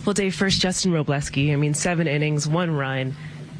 Well, Dave, first, Justin Robleski. I mean, 7 innings, 1 run.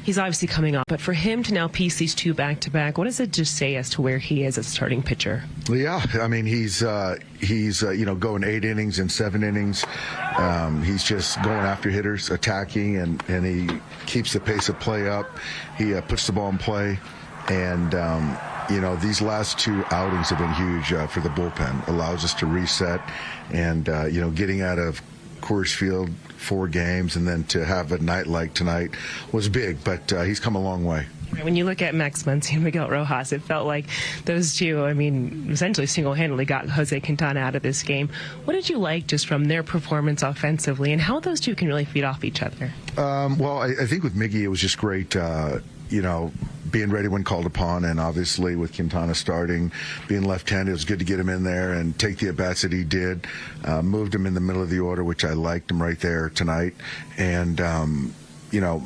He's obviously coming up, but for him to now piece these 2 back-to-back, what does it just say as to where he is as a starting pitcher? Yeah, I mean, he's going 8 innings and 7 innings. He's just going after hitters, attacking, and he keeps the pace of play up. He puts the ball in play, and these last 2 outings have been huge for the bullpen. Allows us to reset, and getting out of Coors Field 4 games and then to have a night like tonight was big, but he's come a long way. When you look at Max Muncy and Miguel Rojas, it felt like those 2, I mean, essentially single-handedly got Jose Quintana out of this game. What did you like just from their performance offensively and how those 2 can really feed off each other? Well, I think with Miggy, it was just great, being ready when called upon, and obviously with Quintana starting, being left-handed, it was good to get him in there and take the at-bats that he did. Moved him in the middle of the order, which I liked him right there tonight. And,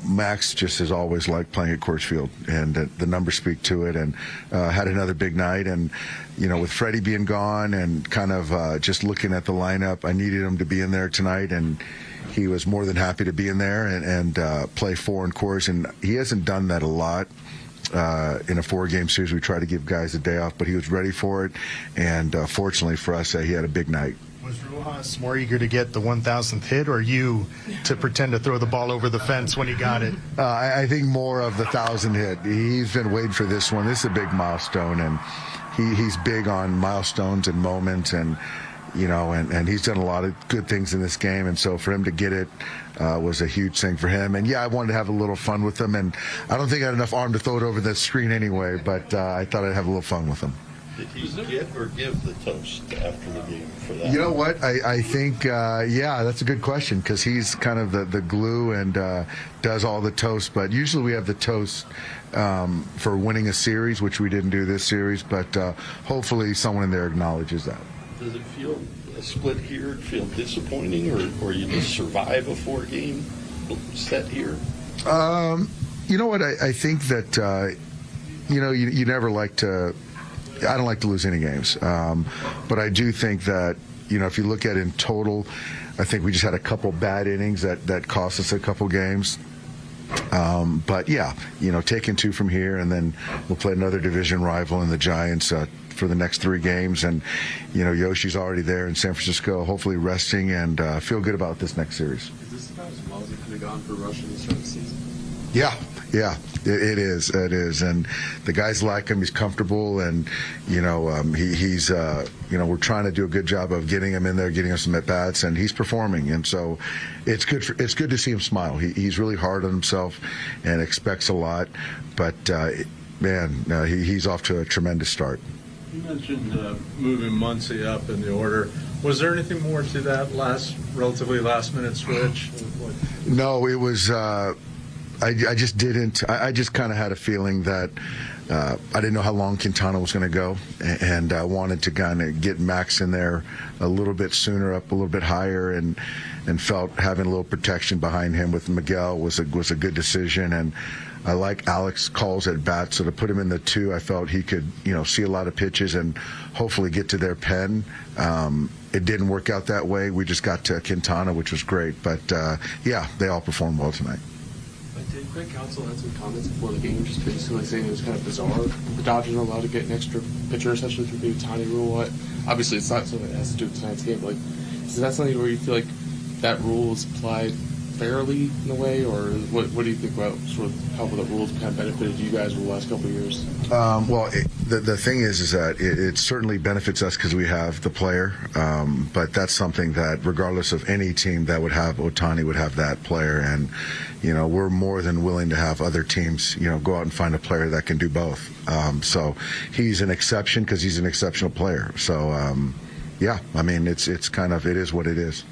Max just has always liked playing at Coors Field, and the numbers speak to it, and had another big night. And, with Freddie being gone and kind of just looking at the lineup, I needed him to be in there tonight, and he was more than happy to be in there and play 4 in Coors. And he hasn't done that a lot. In a 4-game series, we try to give guys a day off, but he was ready for it, and fortunately for us, he had a big night. Was Rojas more eager to get the 1,000th hit, or you to pretend to throw the ball over the fence when he got it? I think more of the 1,000 hit. He's been waiting for this one. This is a big milestone, and he's big on milestones and moments, and and he's done a lot of good things in this game, and so for him to get it was a huge thing for him. And yeah, I wanted to have a little fun with him, and I don't think I had enough arm to throw it over the screen anyway, but I thought I'd have a little fun with him. Did he get or give the toast after the game for that? You know what? I think, that's a good question, because he's kind of the glue and does all the toast. But usually we have the toast for winning a series, which we didn't do this series. But hopefully someone in there acknowledges that. Does it feel a split here? Feel disappointing, or you just survive a 4-game set here? You know what? I think that you never like to. I don't like to lose any games, but I do think that if you look at it in total, I think we just had a couple bad innings that cost us a couple games. But yeah, taking 2 from here, and then we'll play another division rival in the Giants for the next 3 games, and Yoshi's already there in San Francisco, hopefully resting, and feel good about this next series. Is this about as well as it could have gone for Russian to start the season? Yeah, it is. It is, and the guys like him. He's comfortable, and he's we're trying to do a good job of getting him in there, getting him some at bats, and he's performing. And so it's good to see him smile. He's really hard on himself and expects a lot, but he's off to a tremendous start. You mentioned moving Muncy up in the order. Was there anything more to that relatively last-minute switch? No, it was. I just didn't. I just kind of had a feeling that I didn't know how long Quintana was going to go, and I wanted to kind of get Max in there a little bit sooner, up a little bit higher, and felt having a little protection behind him with Miguel was a good decision. And I like Alex calls at bat, so to put him in the 2, I felt he could see a lot of pitches and hopefully get to their pen. It didn't work out that way. We just got to Quintana, which was great. But they all performed well tonight. Did Craig Counsell had some comments before the game, just basically saying it was kind of bizarre. The Dodgers are allowed to get an extra pitcher essentially through the Ohtani rule. Obviously, it's not something that has to do with tonight's game, but is that something where you feel like that rule is applied fairly in a way, or what do you think about sort of how the rules kind of benefited you guys over the last couple of years? The thing is that it certainly benefits us because we have the player, but that's something that regardless of any team that would have Ohtani would have that player, and we're more than willing to have other teams go out and find a player that can do both. So he's an exception because he's an exceptional player. So it's kind of, it is what it is.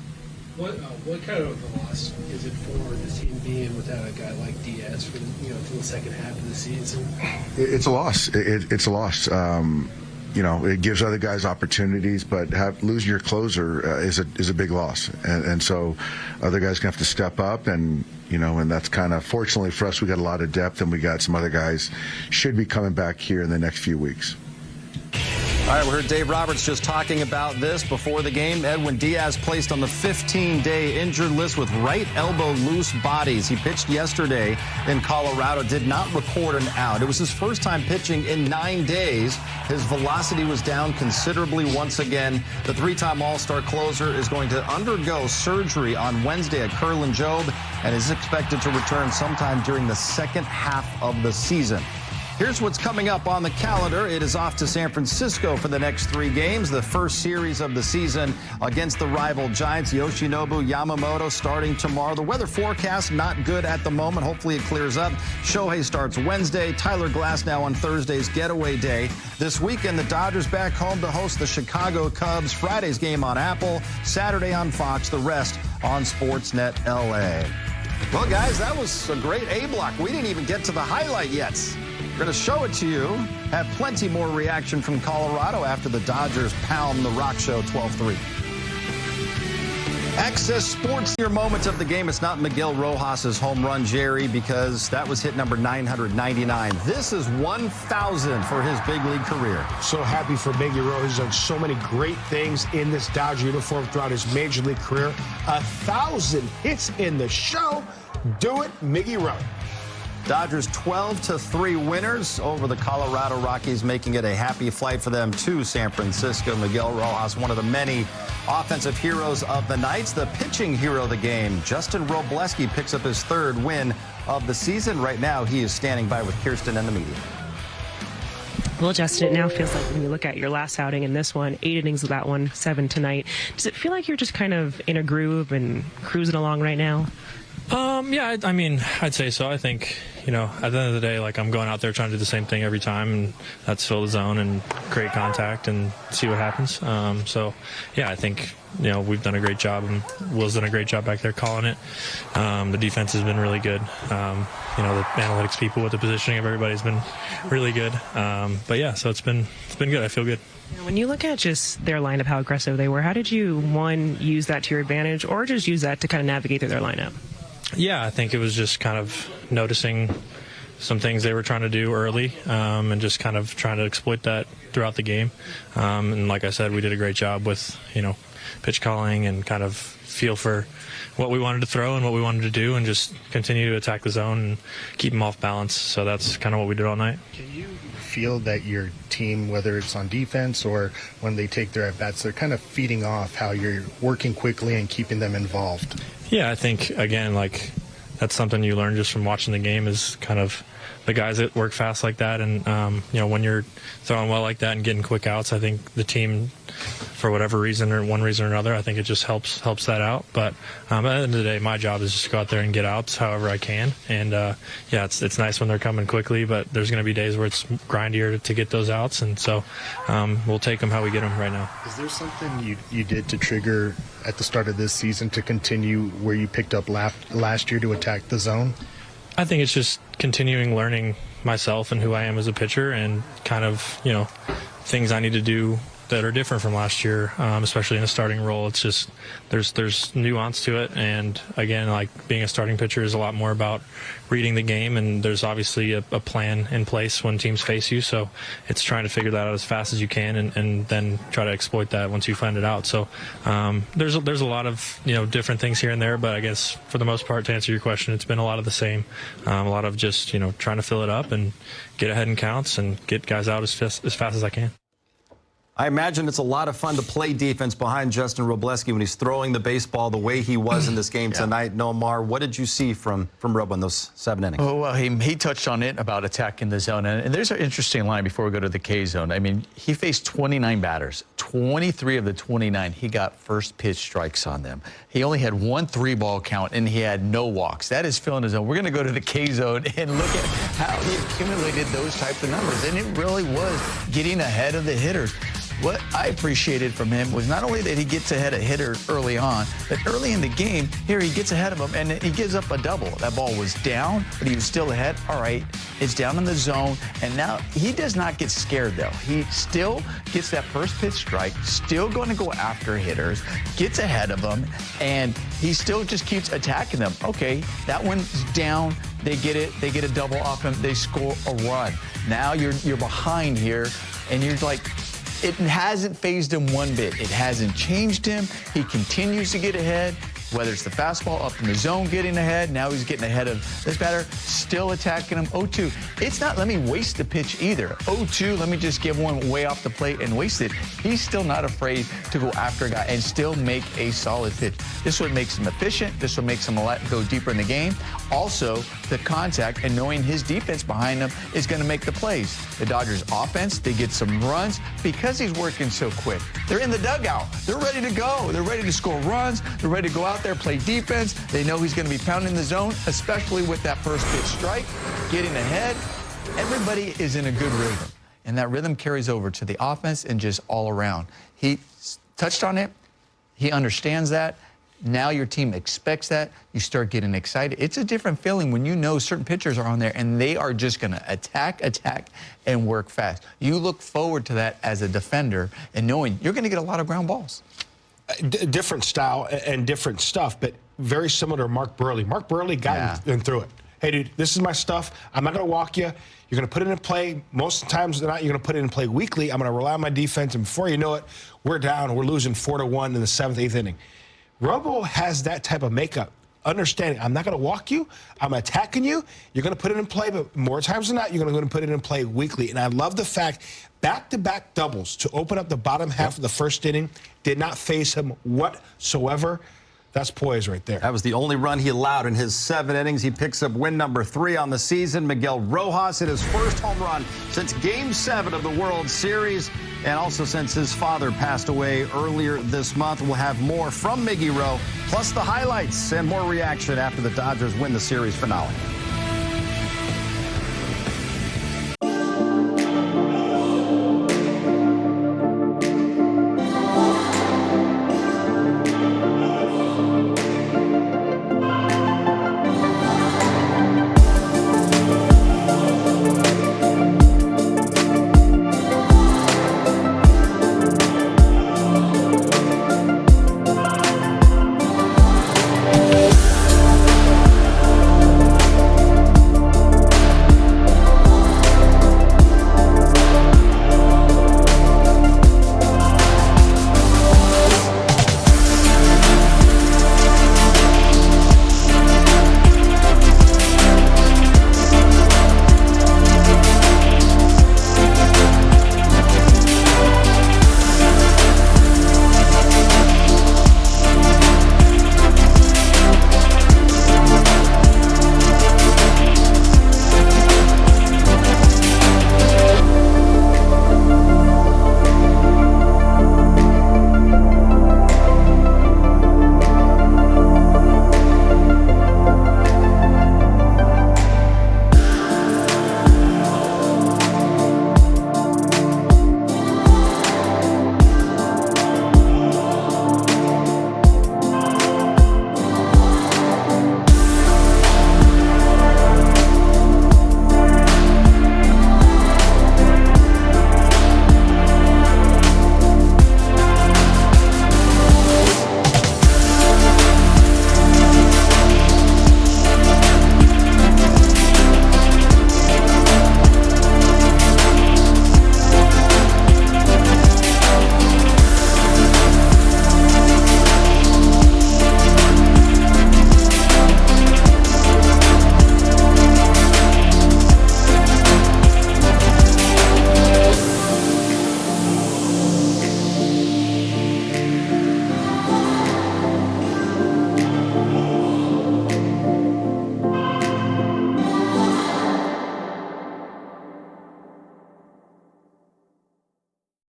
What kind of a loss is it for the team being without a guy like Diaz for for the second half of the season? It's a loss. It's a loss. It gives other guys opportunities, but losing your closer is a big loss, and so other guys gonna have to step up, and and that's kind of, fortunately for us, we got a lot of depth, and we got some other guys should be coming back here in the next few weeks. All right, we heard Dave Roberts just talking about this before the game. Edwin Diaz placed on the 15-day injured list with right elbow loose bodies. He pitched yesterday in Colorado, did not record an out. It was his first time pitching in 9 days. His velocity was down considerably once again. The three-time All-Star closer is going to undergo surgery on Wednesday at Kerlan Jobe and is expected to return sometime during the second half of the season. Here's what's coming up on the calendar. It is off to San Francisco for the next 3 games. The first series of the season against the rival Giants. Yoshinobu Yamamoto starting tomorrow. The weather forecast not good at the moment. Hopefully it clears up. Shohei starts Wednesday. Tyler Glasnow on Thursday's getaway day. This weekend, the Dodgers back home to host the Chicago Cubs. Friday's game on Apple. Saturday on Fox. The rest on Sportsnet LA. Well, guys, that was a great A block. We didn't even get to the highlight yet. We're going to show it to you. Have plenty more reaction from Colorado after the Dodgers pound the Rock Show 12-3. Access Sports, your moments of the game. It's not Miguel Rojas's home run, Jerry, because that was hit number 999. This is 1,000 for his big league career. So happy for Miggy Rojas. He's done so many great things in this Dodger uniform throughout his major league career. 1,000 hits in the show. Do it, Miggy Rojas. Dodgers 12-3 winners over the Colorado Rockies, making it a happy flight for them to San Francisco. Miguel Rojas, one of the many offensive heroes of the night. The pitching hero of the game, Justin Robleski, picks up his 3rd win of the season. Right now, he is standing by with Kirsten and the media. Well, Justin, it now feels like when you look at your last outing in this one, 8 innings of that one, 7 tonight. Does it feel like you're just kind of in a groove and cruising along right now? Yeah, I mean, I'd say so. I think, at the end of the day, I'm going out there trying to do the same thing every time, and that's fill the zone and create contact and see what happens. Yeah, I think, we've done a great job, and Will's done a great job back there calling it. The defense has been really good. The analytics people with the positioning of everybody's been really good. But yeah, so it's been good. I feel good. When you look at just their lineup, how aggressive they were, how did you, one, use that to your advantage, or just use that to kind of navigate through their lineup? Yeah, I think it was just kind of noticing some things they were trying to do early, and just kind of trying to exploit that throughout the game. And like I said, we did a great job with, pitch calling and kind of feel for what we wanted to throw and what we wanted to do, and just continue to attack the zone and keep them off balance. So that's kind of what we did all night. Can you feel that your team, whether it's on defense or when they take their at-bats, they're kind of feeding off how you're working quickly and keeping them involved? Yeah, I think, again, that's something you learn just from watching the game, is kind of the guys that work fast like that. And, when you're throwing well like that and getting quick outs, I think the team, for whatever reason or one reason or another, I think it just helps that out. But at the end of the day, my job is just to go out there and get outs however I can. And, yeah, it's nice when they're coming quickly, but there's going to be days where it's grindier to get those outs. And so we'll take them how we get them right now. Is there something you did to trigger at the start of this season to continue where you picked up last year to attack the zone? I think it's just continuing learning myself and who I am as a pitcher, and kind of, things I need to do that are different from last year, especially in a starting role. It's just there's nuance to it, and again, being a starting pitcher is a lot more about reading the game, and there's obviously a plan in place when teams face you, so it's trying to figure that out as fast as you can, and then try to exploit that once you find it out. So there's a lot of different things here and there, but I guess for the most part, to answer your question, it's been a lot of the same. A lot of just trying to fill it up and get ahead in counts and get guys out as fast as I can. I imagine it's a lot of fun to play defense behind Justin Robleski when he's throwing the baseball the way he was in this game tonight. Nomar, what did you see from Robo in those 7 innings? Oh, well, he touched on it about attacking the zone. And there's an interesting line before we go to the K zone. I mean, he faced 29 batters. 23 of the 29, he got first pitch strikes on them. He only had 1 3-ball count, and he had no walks. That is filling his zone. We're going to go to the K zone and look at how he accumulated those types of numbers. And it really was getting ahead of the hitters. What I appreciated from him was not only that he gets ahead of hitters early on, but early in the game, here he gets ahead of them, and he gives up a double. That ball was down, but he was still ahead. All right, it's down in the zone, and now he does not get scared, though. He still gets that first pitch strike, still going to go after hitters, gets ahead of them, and he still just keeps attacking them. Okay, that one's down. They get it. They get a double off him. They score a run. Now you're behind here, and you're like, It hasn't phased him one bit. It hasn't changed him. He continues to get ahead. Whether it's the fastball up in the zone getting ahead, now he's getting ahead of this batter, still attacking him. 0-2. It's not let me waste the pitch either. 0-2, let me just give one way off the plate and waste it. He's still not afraid to go after a guy and still make a solid pitch. This is what makes him efficient. This is what makes him go deeper in the game. Also, the contact and knowing his defense behind him is going to make the plays. The Dodgers offense, they get some runs because he's working so quick. They're in the dugout. They're ready to go. They're ready to score runs. They're ready to go out there, play defense. They know he's going to be pounding the zone, especially with that first pitch strike, getting ahead. Everybody is in a good rhythm, and that rhythm carries over to the offense and just all around. He touched on it. He understands that. Now your team expects that. You start getting excited. It's a different feeling when you know certain pitchers are on there and they are just going to attack, and work fast. You look forward to that as a defender and knowing you're going to get a lot of ground balls. Different style and different stuff, but very similar to Mark Burley. Mark Burley got him through it. Hey, dude, this is my stuff. I'm not going to walk you. You're going to put it in play. Most of the times, not, you're going to put it in play weekly. I'm going to rely on my defense, and before you know it, we're down. We're losing 4-1 in the 7th, 8th inning. Robo has that type of makeup. Understanding, I'm not going to walk you. I'm attacking you. You're going to put it in play, but more times than not, you're going to put it in play weekly. And I love the fact back-to-back doubles to open up the bottom half of the first inning did not faze him whatsoever. That's poise right there. That was the only run he allowed in his 7 innings. He picks up win number 3 on the season. Miguel Rojas hit his first home run since Game 7 of the World Series, and also since his father passed away earlier this month. We'll have more from Miggy Rowe, plus the highlights and more reaction after the Dodgers win the series finale.